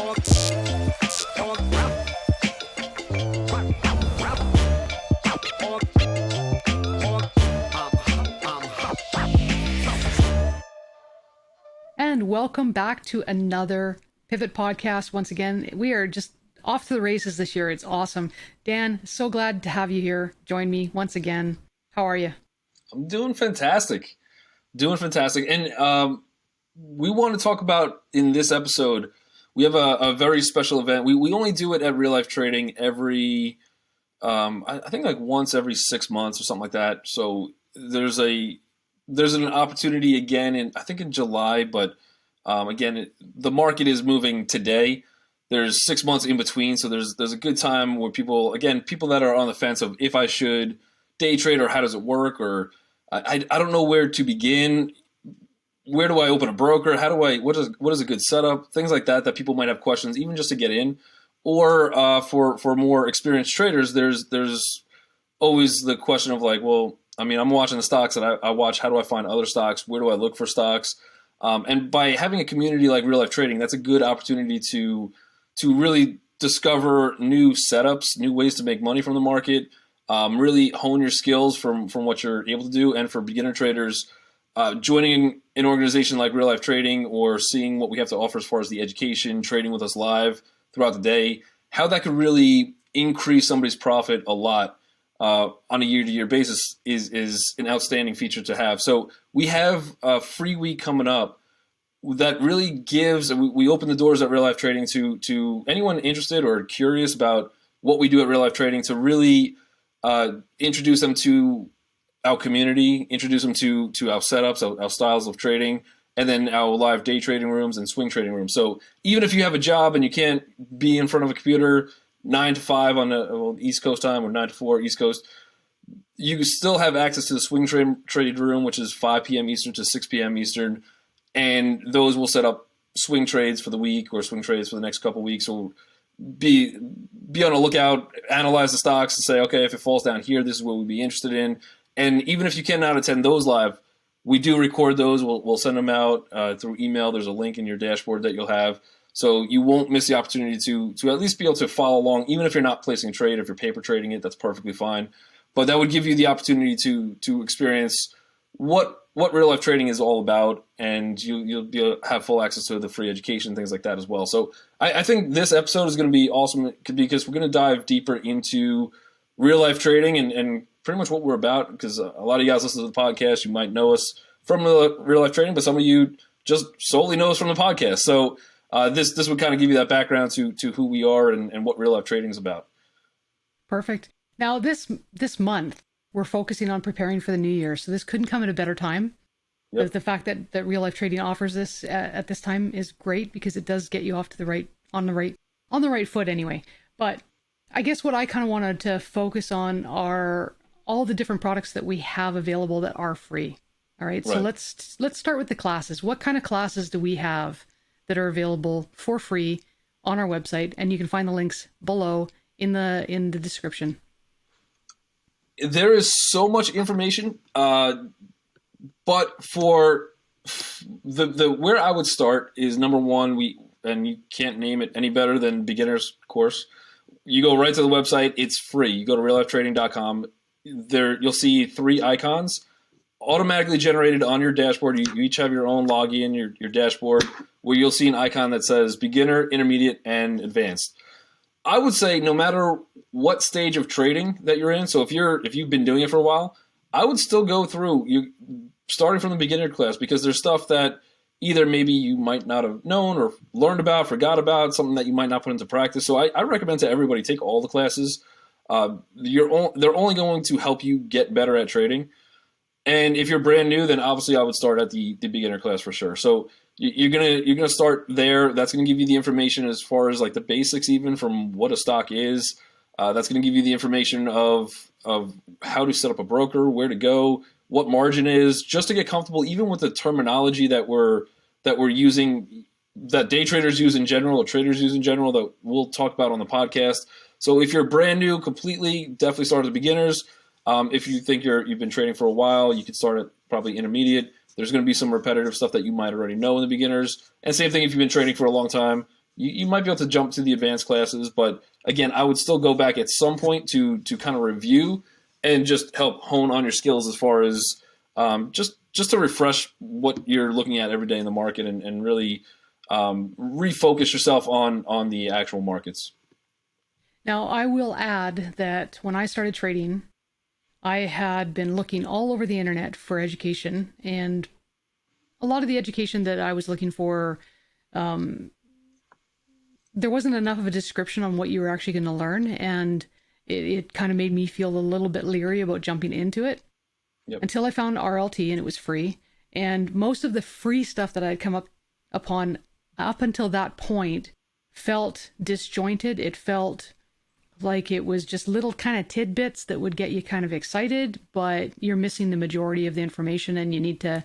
And welcome back to another Pivot podcast. Once again, we are just off to the races this year. It's awesome. Dan, so glad to have you here. Join me once again. How are you? I'm doing fantastic. And we want to talk about, in this episode, we have a very special event. We only do it at Real Life Trading every, I think like once every 6 months or something like that. So there's an opportunity again in July, but again, the market is moving today. There's 6 months in between, so there's a good time where people that are on the fence of if I should day trade or how does it work, or I don't know where to begin. Where do I open a broker? What is a good setup? Things like that people might have questions, even just to get in. Or for more experienced traders, there's always the question of like, well, I mean, I'm watching the stocks that I watch. How do I find other stocks? Where do I look for stocks? And by having a community like Real Life Trading, that's a good opportunity to really discover new setups, new ways to make money from the market, really hone your skills from what you're able to do. And for beginner traders, joining an organization like Real Life Trading or seeing what we have to offer as far as the education, trading with us live throughout the day, how that could really increase somebody's profit a lot on a year-to-year basis is an outstanding feature to have. So we have a free week coming up that really gives, we open the doors at Real Life Trading to anyone interested or curious about what we do at Real Life Trading, to really introduce them to our community, introduce them to our setups, our styles of trading, and then our live day trading rooms and swing trading rooms. So even if you have a job and you can't be in front of a computer 9 to 5 on the East Coast time, or 9 to 4 East Coast, you still have access to the swing trade room, which is 5 p.m. Eastern to 6 p.m. Eastern, and those will set up swing trades for the week or swing trades for the next couple of weeks. So be on a lookout, analyze the stocks, and say, okay, if it falls down here, this is what we'd be interested in. And even if you cannot attend those live, we do record those. We'll send them out through email. There's a link in your dashboard that you'll have, so you won't miss the opportunity to at least be able to follow along. Even if you're not placing a trade, if you're paper trading it, that's perfectly fine. But that would give you the opportunity to experience what real life trading is all about, and you'll be able to have full access to the free education, things like that as well. So I think this episode is going to be awesome because we're going to dive deeper into real life trading and pretty much what we're about, because a lot of you guys listen to the podcast, you might know us from real life trading, but some of you just solely know us from the podcast. So this would kind of give you that background to who we are and what real life trading is about. Perfect. Now this month we're focusing on preparing for the new year, so this couldn't come at a better time. Yep. The fact that real life trading offers this at this time is great, because it does get you off to on the right foot anyway. But I guess what I kind of wanted to focus on are all the different products that we have available that are free. All right. So let's start with the classes. What kind of classes do we have that are available for free on our website? And you can find the links below in the description. There is so much information, but for the where I would start is, number one, and you can't name it any better than beginner's course. You go right to the website. It's free. You go to reallifetrading.com. There you'll see 3 icons automatically generated on your dashboard. You each have your own login, your dashboard, where you'll see an icon that says beginner, intermediate, and advanced. I would say no matter what stage of trading that you're in, so if you've been doing it for a while, I would still go through starting from the beginner class, because there's stuff that either maybe you might not have known or learned about, forgot about, something that you might not put into practice. So I recommend to everybody, take all the classes. They're only going to help you get better at trading. And if you're brand new, then obviously I would start at the beginner class for sure. So you're gonna start there. That's gonna give you the information as far as like the basics, even from what a stock is. That's gonna give you the information of how to set up a broker, where to go, what margin is, just to get comfortable, even with the terminology that we're using, that day traders use in general, or traders use in general, that we'll talk about on the podcast. So if you're brand new, completely, definitely start as beginners. If you think you've been trading for a while, you could start at probably intermediate. There's going to be some repetitive stuff that you might already know in the beginners. And same thing if you've been trading for a long time, you might be able to jump to the advanced classes, but again, I would still go back at some point to kind of review and just help hone on your skills as far as just to refresh what you're looking at every day in the market and really refocus yourself on the actual markets. Now, I will add that when I started trading, I had been looking all over the internet for education, and a lot of the education that I was looking for, there wasn't enough of a description on what you were actually going to learn, and it kind of made me feel a little bit leery about jumping into it. Yep. Until I found RLT and it was free. And most of the free stuff that I'd come upon up until that point felt disjointed. It felt like it was just little kind of tidbits that would get you kind of excited, but you're missing the majority of the information, and you need to,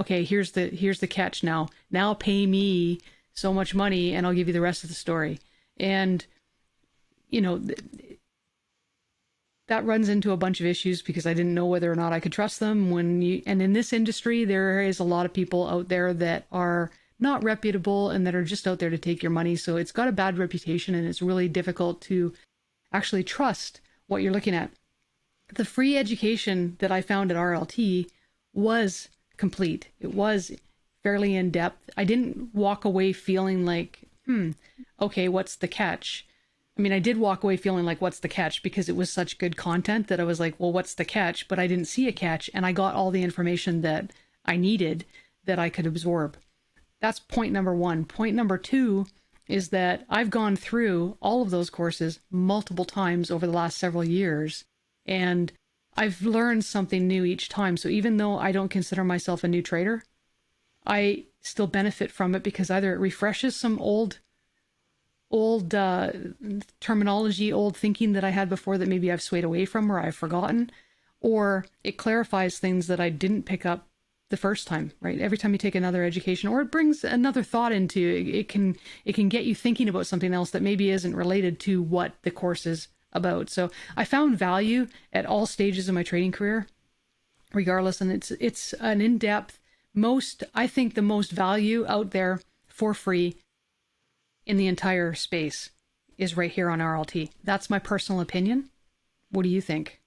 okay, here's the catch now. Now pay me so much money and I'll give you the rest of the story. And, you know, that runs into a bunch of issues because I didn't know whether or not I could trust them and in this industry, there is a lot of people out there that are not reputable and that are just out there to take your money. So it's got a bad reputation, and it's really difficult to actually trust what you're looking at. The free education that I found at RLT was complete. It was fairly in depth. I didn't walk away feeling like, okay, what's the catch? I mean, I did walk away feeling like, what's the catch? Because it was such good content that I was like, well, what's the catch? But I didn't see a catch, and I got all the information that I needed that I could absorb. That's point number one. Point number two is that I've gone through all of those courses multiple times over the last several years, and I've learned something new each time. So even though I don't consider myself a new trader, I still benefit from it because either it refreshes some old terminology, old thinking that I had before that maybe I've swayed away from or I've forgotten, or it clarifies things that I didn't pick up the first time, right? Every time you take another education, or it brings another thought into it, can get you thinking about something else that maybe isn't related to what the course is about. So I found value at all stages of my trading career, regardless, and it's an in-depth, I think the most value out there for free in the entire space is right here on RLT. That's my personal opinion. What do you think?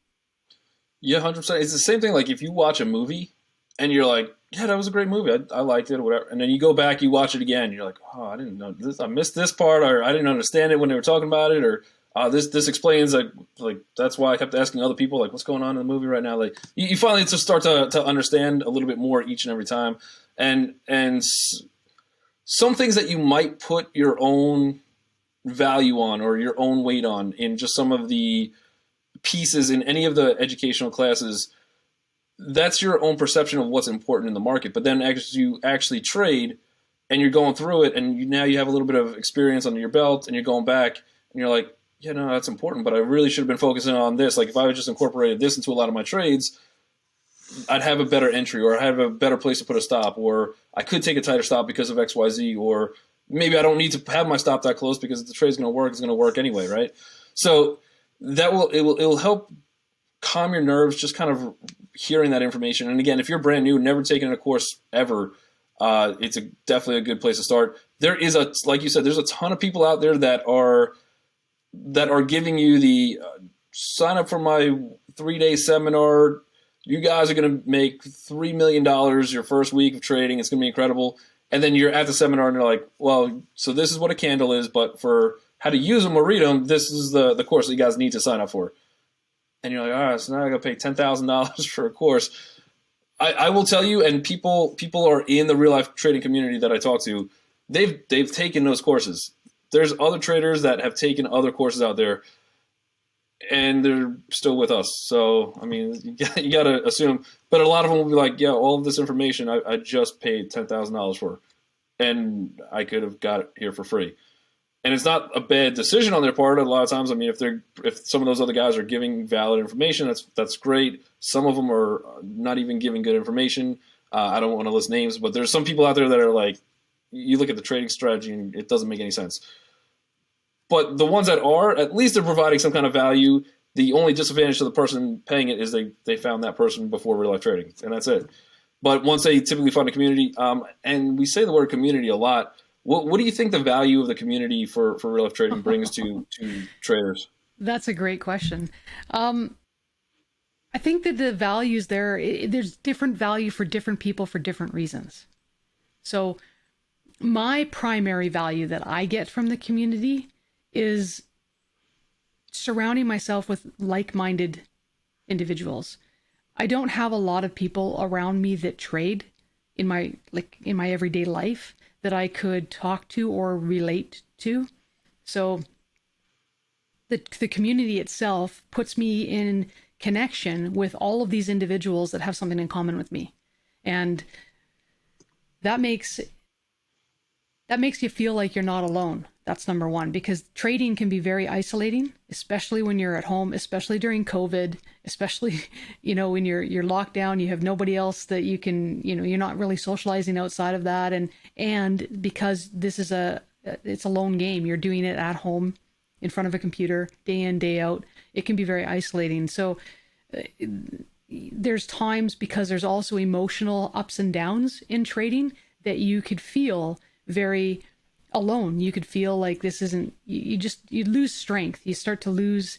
Yeah, 100%. It's the same thing. Like if you watch a movie and you're like, yeah, that was a great movie. I liked it or whatever. And then you go back, you watch it again. And you're like, oh, I didn't know this. I missed this part, or I didn't understand it when they were talking about it, or this explains like that's why I kept asking other people like, what's going on in the movie right now. Like you finally just start to understand a little bit more each and every time. And some things that you might put your own value on or your own weight on in just some of the pieces in any of the educational classes, that's your own perception of what's important in the market. But then as you actually trade and you're going through it and now you have a little bit of experience under your belt and you're going back and you're like, yeah, no, that's important, but I really should have been focusing on this. Like if I would just incorporated this into a lot of my trades, I'd have a better entry, or I'd have a better place to put a stop, or I could take a tighter stop because of XYZ, or maybe I don't need to have my stop that close because if the trade's going to work, it's going to work anyway, right? So it will help calm your nerves just kind of hearing that information. And again, if you're brand new, never taken a course ever, it's definitely a good place to start. There is like you said, there's a ton of people out there that are giving you the sign up for my 3-day seminar. You guys are going to make $3 million your first week of trading. It's going to be incredible. And then you're at the seminar and you're like, well, so this is what a candle is, but for how to use them or read them, this is the course that you guys need to sign up for. And you're like, all right, so now I got to pay $10,000 for a course. I will tell you, and people are in the real life trading community that I talk to, they've taken those courses. There's other traders that have taken other courses out there, and they're still with us. So, I mean, you got to assume. But a lot of them will be like, yeah, all of this information I just paid $10,000 for, and I could have got it here for free. And it's not a bad decision on their part. A lot of times, I mean, if some of those other guys are giving valid information, that's great. Some of them are not even giving good information. I don't want to list names, but there's some people out there that are like, you look at the trading strategy and it doesn't make any sense. But the ones that are, at least they're providing some kind of value. The only disadvantage to the person paying it is they found that person before real life trading, and that's it. But once they typically find a community, and we say the word community a lot, What do you think the value of the community for real life trading brings to traders? That's a great question. Um, I think that the values there, there's different value for different people for different reasons. So my primary value that I get from the community is surrounding myself with like-minded individuals. I don't have a lot of people around me that trade in my everyday life that I could talk to or relate to. So the community itself puts me in connection with all of these individuals that have something in common with me. And that makes you feel like you're not alone. That's number one, because trading can be very isolating, especially when you're at home, especially during COVID, especially, when you're locked down, you have nobody else that you can, you're not really socializing outside of that. And because it's a lone game, you're doing it at home in front of a computer day in, day out. It can be very isolating. So there's times, because there's also emotional ups and downs in trading, that you could feel very alone. You could feel like this isn't, you lose strength. You start to lose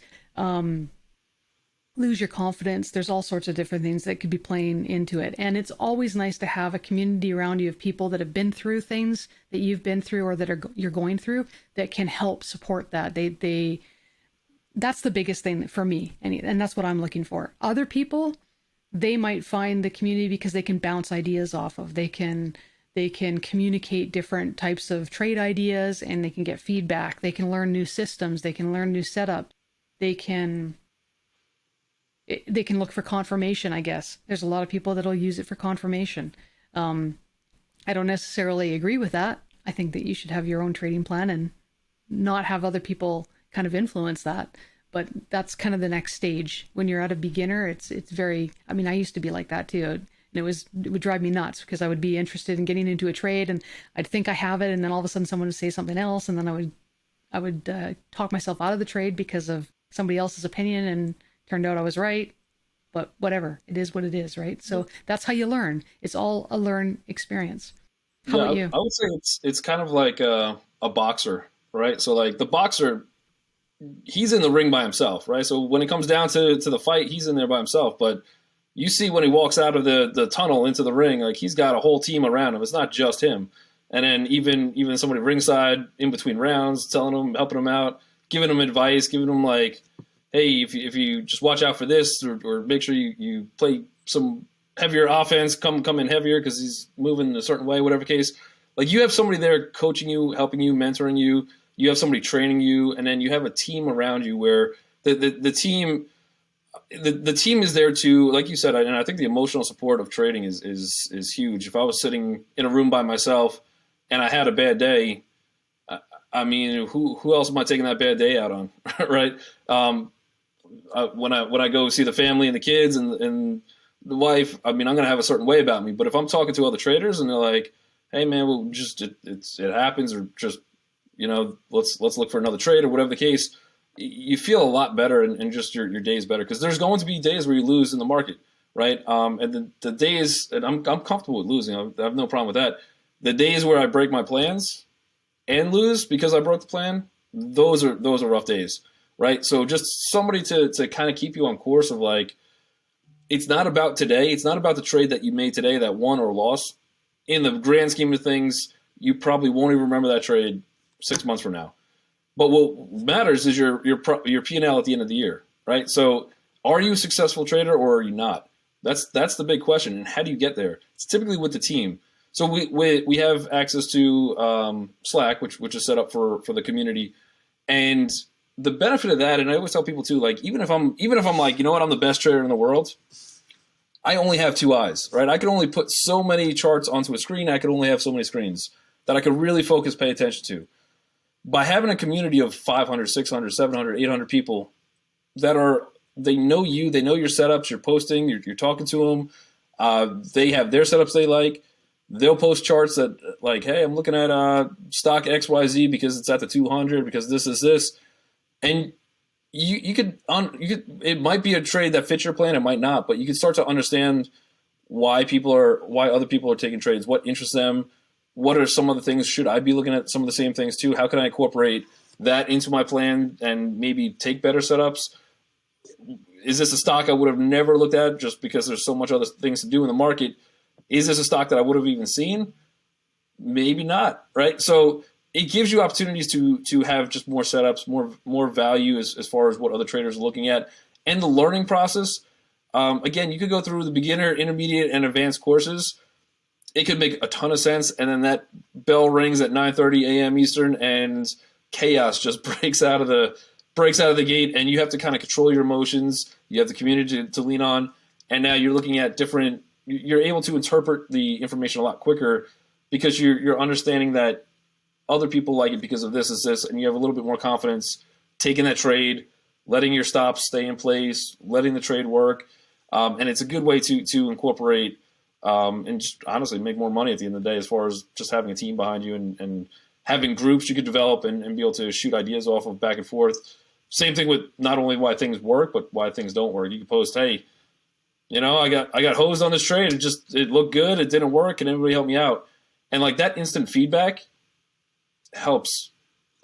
your confidence. There's all sorts of different things that could be playing into it. And it's always nice to have a community around you of people that have been through things that you've been through, or that you're going through, that can help support that. That's the biggest thing for me. And that's what I'm looking for. Other people, they might find the community because they can bounce ideas off of. They can communicate different types of trade ideas, and they can get feedback. They can learn new systems. They can learn new setups. They can look for confirmation, I guess. There's a lot of people that'll use it for confirmation. I don't necessarily agree with that. I think that you should have your own trading plan and not have other people kind of influence that. But that's kind of the next stage. When you're at a beginner, it's very, I used to be like that too. And it would drive me nuts, because I would be interested in getting into a trade and I'd think I have it, and then all of a sudden someone would say something else, and then I would talk myself out of the trade because of somebody else's opinion, and turned out I was right. But whatever, it is what it is, right? So that's how you learn. It's all a learn experience. How about you? I would say it's kind of like a boxer, right? So like the boxer, he's in the ring by himself, right? So when it comes down to the fight, he's in there by himself. But you see when he walks out of the tunnel into the ring, like he's got a whole team around him. It's not just him. And then even somebody ringside in between rounds, telling him, helping him out, giving him advice, giving him like, hey, if you just watch out for this, or make sure you play some heavier offense, come in heavier because he's moving a certain way, whatever case. Like you have somebody there coaching you, helping you, mentoring you. You have somebody training you, and then you have a team around you where the team is there to, like you said, and I think the emotional support of trading is huge. If I was sitting in a room by myself and I had a bad day, who else am I taking that bad day out on, right? When I go see the family and the kids and the wife, I'm going to have a certain way about me. But if I'm talking to other traders and they're like, hey man, well, just it happens, or just let's look for another trade, or whatever the case, you feel a lot better, and just your day's better, because there's going to be days where you lose in the market, right? And the days, and I'm comfortable with losing. I have no problem with that. The days where I break my plans and lose because I broke the plan, those are rough days, right? So just somebody to kind of keep you on course of like, it's not about today. It's not about the trade that you made today that won or lost. In the grand scheme of things, you probably won't even remember that trade 6 months from now. But what matters is your P&L at the end of the year, right? So are you a successful trader or are you not? That's the big question. And how do you get there? It's typically with the team. So we have access to Slack, which is set up for the community. And the benefit of that, and I always tell people too, like even if I'm like, you know what, I'm the best trader in the world, I only have two eyes, right? I can only put so many charts onto a screen. I could only have so many screens that I could really focus, pay attention to. By having a community of 500, 600, 700, 800 people they know you, they know your setups, you're posting, you're talking to them. They have their setups they like. They'll post charts that like, hey, I'm looking at stock XYZ because it's at the 200 because this is this. And you could it might be a trade that fits your plan, it might not, but you can start to understand why other people are taking trades, what interests them, what are some of the things, should I be looking at some of the same things too? How can I incorporate that into my plan and maybe take better setups? Is this a stock I would have never looked at just because there's so much other things to do in the market? Is this a stock that I would have even seen? Maybe not, right? So it gives you opportunities to have just more setups, more value as far as what other traders are looking at, and the learning process. Again, you could go through the beginner, intermediate, and advanced courses. It could make a ton of sense, and then that bell rings at 9:30 a.m. Eastern, and chaos just breaks out of the gate, and you have to kind of control your emotions. You have the community to lean on, and now you're looking at different. You're able to interpret the information a lot quicker because you're understanding that other people like it because of this, and you have a little bit more confidence taking that trade, letting your stops stay in place, letting the trade work, and it's a good way to incorporate and just honestly make more money at the end of the day, as far as just having a team behind you and having groups you could develop and be able to shoot ideas off of back and forth. Same thing with not only why things work, but why things don't work. You can post, hey, I got hosed on this trade. It looked good. It didn't work, and everybody helped me out. And like that instant feedback helps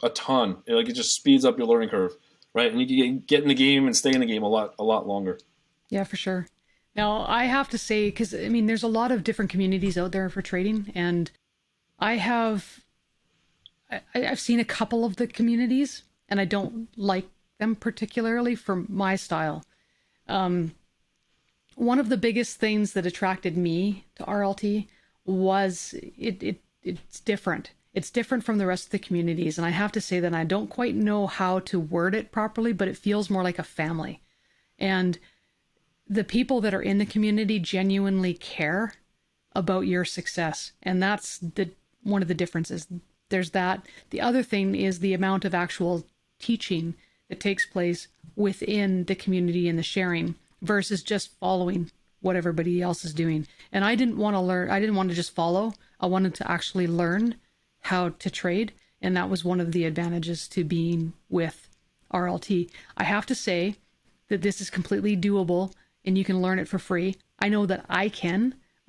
a ton. It just speeds up your learning curve, right? And you can get in the game and stay in the game a lot longer. Yeah, for sure. Now, I have to say, because there's a lot of different communities out there for trading, and I've seen a couple of the communities, and I don't like them particularly for my style. One of the biggest things that attracted me to RLT was it's different. It's different from the rest of the communities, and I have to say that I don't quite know how to word it properly, but it feels more like a family. And the people that are in the community genuinely care about your success, and that's one of the differences. There's that. The other thing is the amount of actual teaching that takes place within the community and the sharing versus just following what everybody else is doing. And I didn't want to learn. I didn't want to just follow. I wanted to actually learn how to trade. And that was one of the advantages to being with RLT. I have to say that this is completely doable and you can learn it for free. I know that I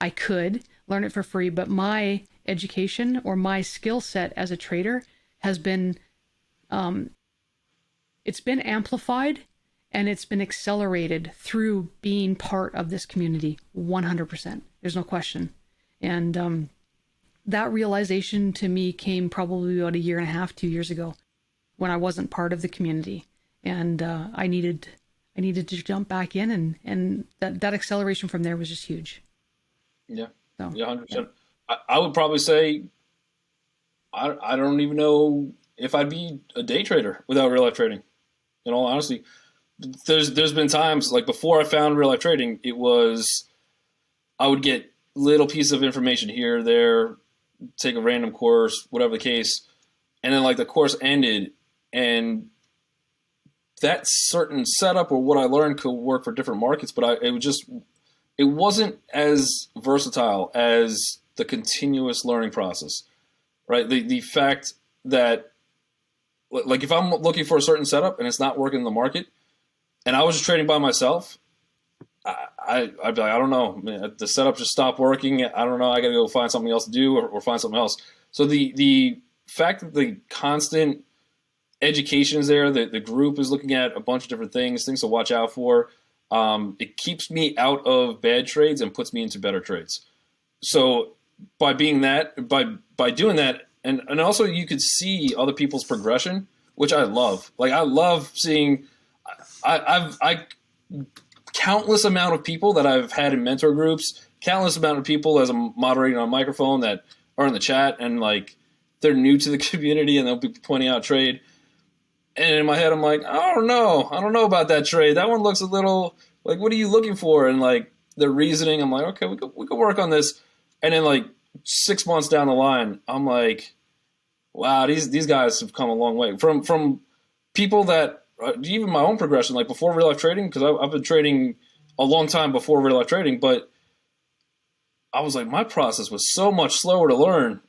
could learn it for free, but my education or my skill set as a trader has been, it's been amplified and it's been accelerated through being part of this community. 100%. There's no question. And that realization to me came probably about 1.5 2 years ago when I wasn't part of the community. And I needed to jump back in, and that acceleration from there was just huge. Yeah. So, yeah, 100%. Yeah. I would probably say I don't even know if I'd be a day trader without real life trading. In all honesty, there's been times like before I found real life trading, it was I would get little pieces of information here or there, take a random course, whatever the case, and then like the course ended, and that certain setup or what I learned could work for different markets, but it wasn't as versatile as the continuous learning process, right? The fact that, like, if I'm looking for a certain setup and it's not working in the market, and I was just trading by myself, I'd be like, I don't know, man, the setup just stopped working. I don't know. I got to go find something else to do or find something else. So the fact that the constant education is there, the group is looking at a bunch of different things to watch out for. It keeps me out of bad trades and puts me into better trades. So by doing that, and also you could see other people's progression, which I love. Like I love seeing. I've countless amount of people that I've had in mentor groups, countless amount of people as I'm moderating on a microphone that are in the chat and like they're new to the community and they'll be pointing out trade. And in my head, I'm like, I don't know about that trade. That one looks a little like, what are you looking for? And like the reasoning, I'm like, okay, we could work on this. And then like 6 months down the line, I'm like, wow, these guys have come a long way from people that even my own progression, like before real life trading, because I've been trading a long time before real life trading, but I was like, my process was so much slower to learn.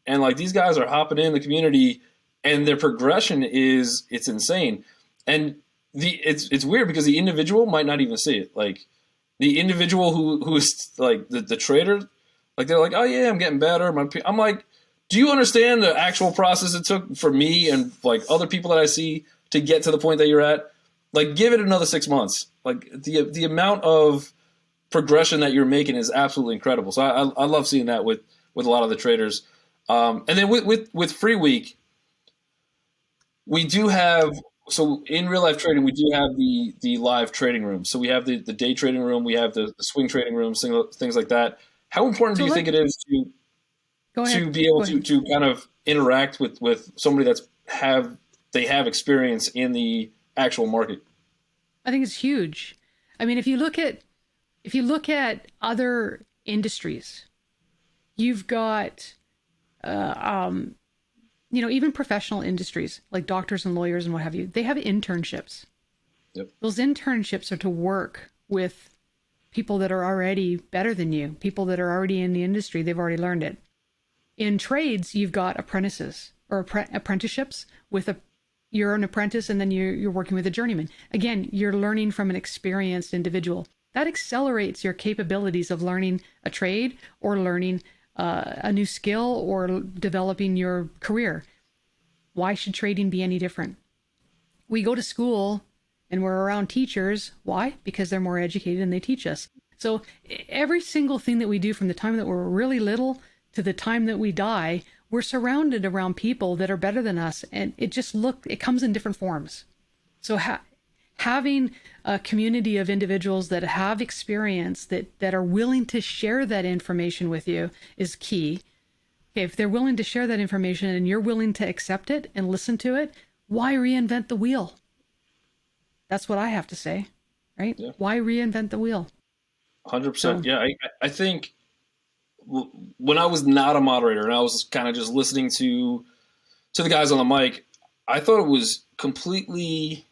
And like these guys are hopping in the community and their progression it's insane. And it's weird because the individual might not even see it. Like the individual who's like the trader, like they're like, oh yeah, I'm getting better. I'm like, do you understand the actual process it took for me and like other people that I see to get to the point that you're at? Like, give it another 6 months. Like the amount of progression that you're making is absolutely incredible. So I love seeing that with a lot of the traders. And then with Free Week, we do have, so in real life trading, we do have the live trading room. So we have the day trading room, we have the swing trading rooms, things like that. How important do So you think it is go ahead. to be able Go ahead. to kind of interact with somebody they have experience in the actual market? I think it's huge. I mean, if you look at other industries, you've got, even professional industries like doctors and lawyers and what have you. They have internships. Yep. Those internships are to work with people that are already better than you, people that are already in the industry. They've already learned it. In trades, you've got apprentices or apprenticeships you're an apprentice and then you're working with a journeyman. Again, you're learning from an experienced individual. That accelerates your capabilities of learning a trade or learning a new skill or developing your career. Why should trading be any different? We go to school and we're around teachers. Why? Because they're more educated and they teach us. So every single thing that we do from the time that we're really little to the time that we die, we're surrounded around people that are better than us. And it comes in different forms. So having a community of individuals that have experience that are willing to share that information with you is key. Okay, if they're willing to share that information and you're willing to accept it and listen to it, why reinvent the wheel? That's what I have to say, right? Yeah. Why reinvent the wheel? 100%. Yeah, I think when I was not a moderator and I was kind of just listening to the guys on the mic, I thought it was completely.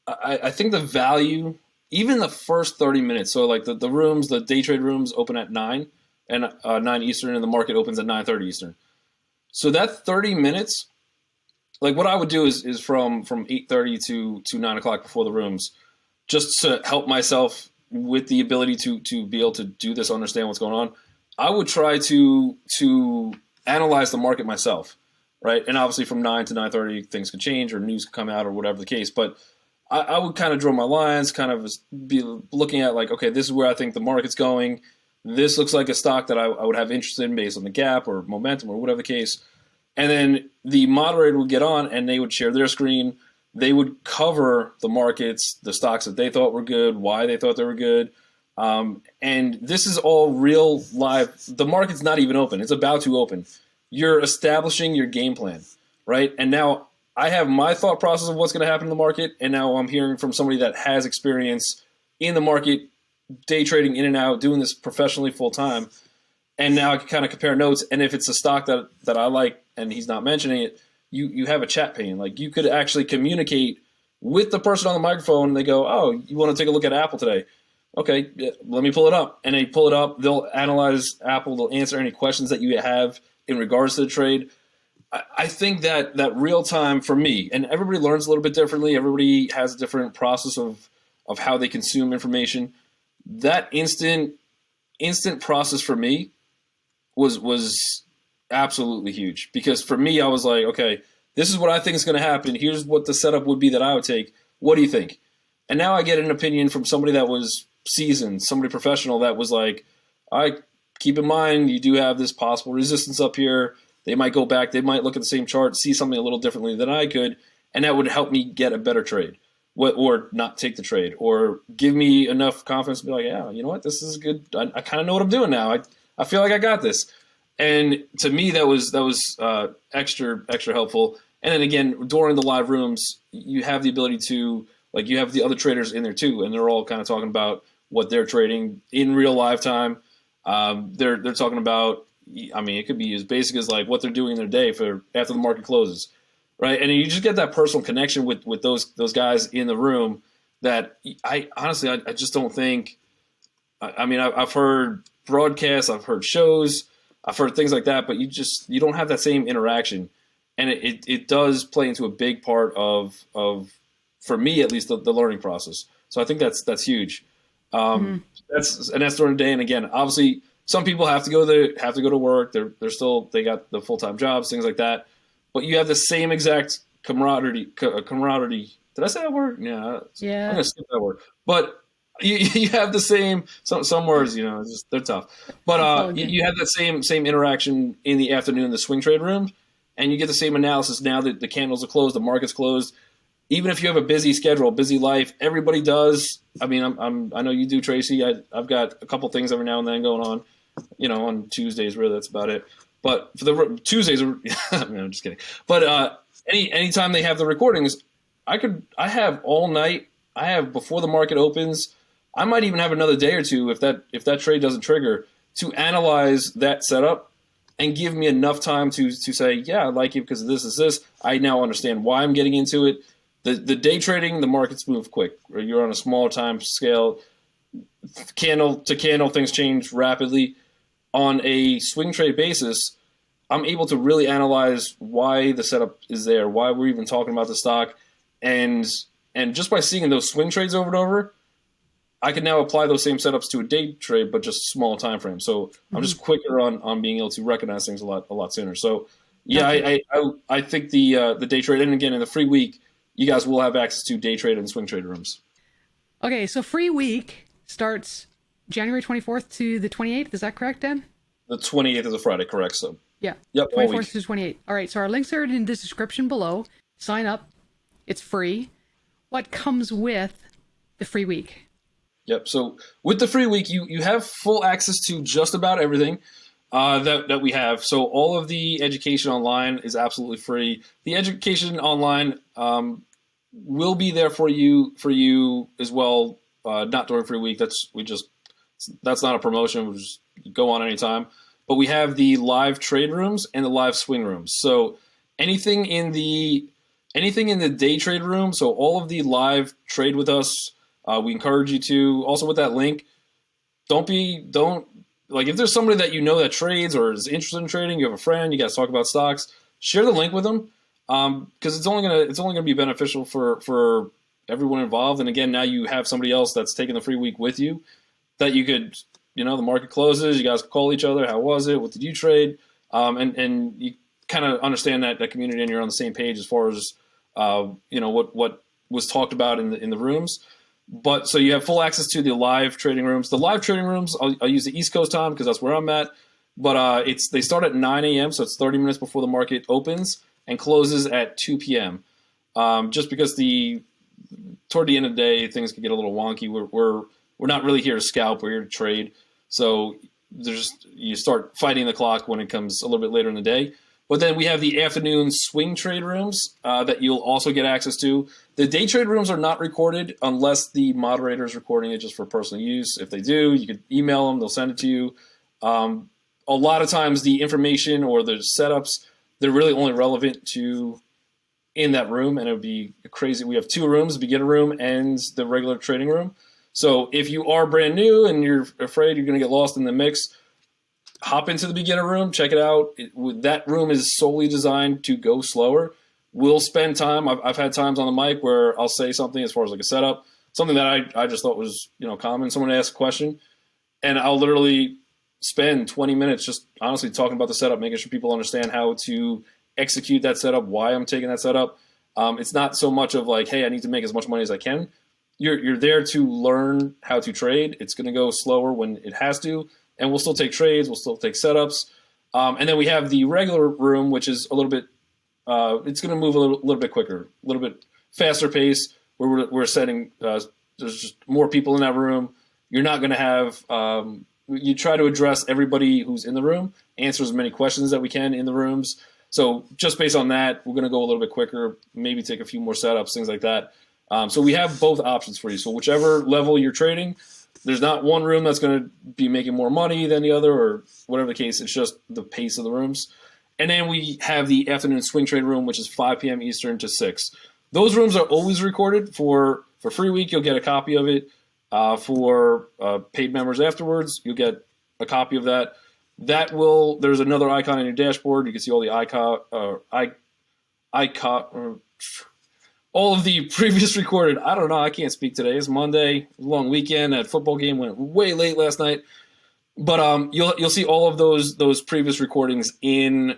I think the value, even the first 30 minutes. So like the rooms, the day trade rooms open at 9 and 9 Eastern, and the market opens at 9:30 Eastern. So that 30 minutes, like what I would do is from 8:30 to 9 o'clock before the rooms, just to help myself with the ability to be able to do this, understand what's going on. I would try to analyze the market myself, right? And obviously from 9 to 9:30, things could change or news could come out or whatever the case. But I would kind of draw my lines, kind of be looking at like, okay, this is where I think the market's going. This looks like a stock that I would have interest in based on the gap or momentum or whatever the case. And then the moderator would get on and they would share their screen. They would cover the markets, the stocks that they thought were good, why they thought they were good. And this is all real live. The market's not even open. It's about to open. You're establishing your game plan, right? And now I have my thought process of what's going to happen in the market, and now I'm hearing from somebody that has experience in the market, day trading in and out, doing this professionally full time. And now I can kind of compare notes. And if it's a stock that I like and he's not mentioning it, you have a chat pane. Like you could actually communicate with the person on the microphone and they go, oh, you want to take a look at Apple today? Okay, let me pull it up. And they pull it up. They'll analyze Apple. They'll answer any questions that you have in regards to the trade. I think that real time for me, and everybody learns a little bit differently. Everybody has a different process of how they consume information. That instant process for me was absolutely huge, because for me, I was like, okay, this is what I think is going to happen. Here's what the setup would be that I would take. What do you think? And now I get an opinion from somebody that was seasoned, somebody professional that was like, all right, keep in mind, you do have this possible resistance up here. They might go back. They might look at the same chart, see something a little differently than I could, and that would help me get a better trade, or not take the trade, or give me enough confidence to be like, yeah, you know what, this is good. I kind of know what I'm doing now. I feel like I got this. And to me, that was extra helpful. And then again, during the live rooms, you have the ability to, like, you have the other traders in there too, and they're all kind of talking about what they're trading in real live time. They're talking about, I mean, it could be as basic as like what they're doing in their day for after the market closes, right? And you just get that personal connection with those guys in the room that I honestly just don't think. I mean, I've heard broadcasts, I've heard shows, I've heard things like that, but you don't have that same interaction, and it does play into a big part of for me at least the learning process. So I think that's huge. That's during the day, and again, obviously, Some people have to go to work. They got the full time jobs, things like that. But you have the same exact camaraderie. Did I say that word? Yeah, I'm Yeah. gonna skip that word. But you have the same some words, they're tough. But It's all good. you have that same interaction in the afternoon in the swing trade rooms, and you get the same analysis now that the candles are closed, the market's closed. Even if you have a busy schedule, busy life, everybody does. I mean, I know you do, Tracy. I've got a couple things every now and then going on. On Tuesdays, really, that's about it. But for the Tuesdays, I'm just kidding. But anytime they have the recordings, I have all night. I have before the market opens. I might even have another day or two if that trade doesn't trigger to analyze that setup and give me enough time to say, yeah, I like it because of this is this. I now understand why I'm getting into it. The day trading, the markets move quick. Or you're on a smaller time scale. Candle to candle, things change rapidly. On a swing trade basis, I'm able to really analyze why the setup is there, why we're even talking about the stock, and just by seeing those swing trades over and over, I can now apply those same setups to a day trade, but just small time frame. So I'm just quicker on being able to recognize things a lot sooner. So yeah, I think the day trade, and again in the free week, you guys will have access to day trade and swing trade rooms. Okay, so free week starts January 24th to the 28th. Is that correct, Dan? The 28th is a Friday, correct? So Yeah. yep, 24th to 28th. All right, so our links are in the description below. Sign up. It's free. What comes with the free week? Yep. So with the free week, you have full access to just about everything that we have. So all of the education online is absolutely free. The education online will be there for you as well. Not during free week. That's not a promotion. We just go on anytime. But we have the live trade rooms and the live swing rooms. So anything in the day trade room. So all of the live trade with us. We encourage you to also with that link. Don't like if there's somebody that that trades or is interested in trading. You have a friend. You guys talk about stocks. Share the link with them because it's only gonna be beneficial for everyone involved. And again, now you have somebody else that's taking the free week with you that you could. The market closes. You guys call each other. How was it? What did you trade? And you kind of understand that community, and you're on the same page as far as what was talked about in the rooms. But so you have full access to the live trading rooms. The live trading rooms, I'll use the East Coast time because that's where I'm at. But they start at 9 a.m., so it's 30 minutes before the market opens and closes at 2 p.m. Just because toward the end of the day, things can get a little wonky. We're not really here to scalp. We're here to trade. So you start fighting the clock when it comes a little bit later in the day. But then we have the afternoon swing trade rooms that you'll also get access to. The day trade rooms are not recorded unless the moderator is recording it just for personal use. If they do, you could email them. They'll send it to you. A lot of times the information or the setups, they're really only relevant to in that room, and it would be crazy. We have two rooms, the beginner room and the regular trading room. So if you are brand new and you're afraid you're going to get lost in the mix, hop into the beginner room, check it out. That room is solely designed to go slower. We'll spend time. I've had times on the mic where I'll say something as far as like a setup, something that I just thought was common. Someone asked a question, and I'll literally spend 20 minutes just honestly talking about the setup, making sure people understand how to execute that setup, why I'm taking that setup. It's not so much of like, hey, I need to make as much money as I can. You're there to learn how to trade. It's going to go slower when it has to, and we'll still take trades. We'll still take setups. And then we have the regular room, which is a little bit, it's going to move a little bit quicker, a little bit faster pace, where we're setting, there's just more people in that room. You're not going to have, you try to address everybody who's in the room, answer as many questions that we can in the rooms. So just based on that, we're going to go a little bit quicker, maybe take a few more setups, things like that. So we have both options for you. So whichever level you're trading, there's not one room that's going to be making more money than the other or whatever the case. It's just the pace of the rooms. And then we have the afternoon swing trade room, which is 5 p.m. Eastern to 6. Those rooms are always recorded. For free week, you'll get a copy of it. For paid members afterwards, you'll get a copy of that. There's another icon on your dashboard. You can see all the all of the previous recorded. I don't know. I can't speak today. It's Monday, long weekend. That football game went way late last night. But you'll see all of those previous recordings in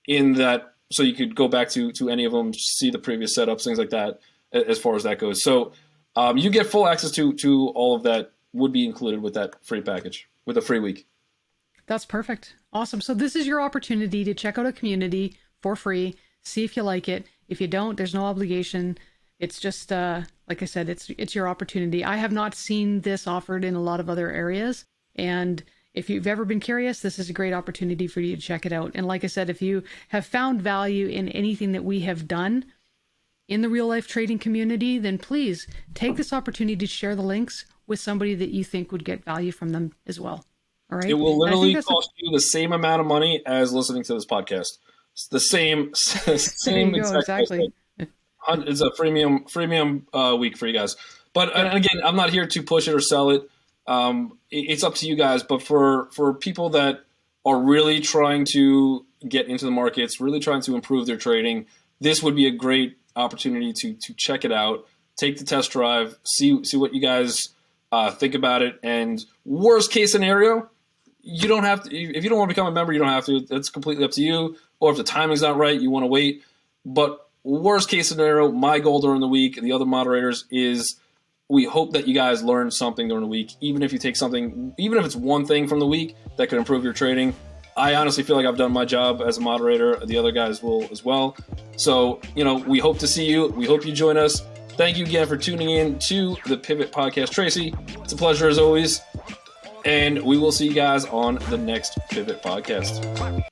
that, so you could go back to any of them, see the previous setups, things like that, as far as that goes. So you get full access to all of that. Would be included with that free package, with a free week. That's perfect. Awesome. So this is your opportunity to check out a community for free, see if you like it. If you don't, there's no obligation. It's just, like I said, it's your opportunity. I have not seen this offered in a lot of other areas. And if you've ever been curious, this is a great opportunity for you to check it out. And like I said, if you have found value in anything that we have done in the real life trading community, then please take this opportunity to share the links with somebody that you think would get value from them as well. All right. It will literally cost you the same amount of money as listening to this podcast. It's the same exactly. It's a freemium week for you guys. But again, I'm not here to push it or sell it. It's up to you guys. But for people that are really trying to get into the markets, really trying to improve their trading, this would be a great opportunity to check it out, take the test drive, see what you guys think about it. And worst case scenario, you don't have to. If you don't want to become a member, you don't have to. It's completely up to you. Or if the timing's not right, you want to wait. But worst case scenario, my goal during the week and the other moderators is we hope that you guys learn something during the week. Even if you take something, even if it's one thing from the week that could improve your trading. I honestly feel like I've done my job as a moderator. The other guys will as well. So, we hope to see you. We hope you join us. Thank you again for tuning in to the Pivot Podcast. Tracy, it's a pleasure as always. And we will see you guys on the next Pivot Podcast.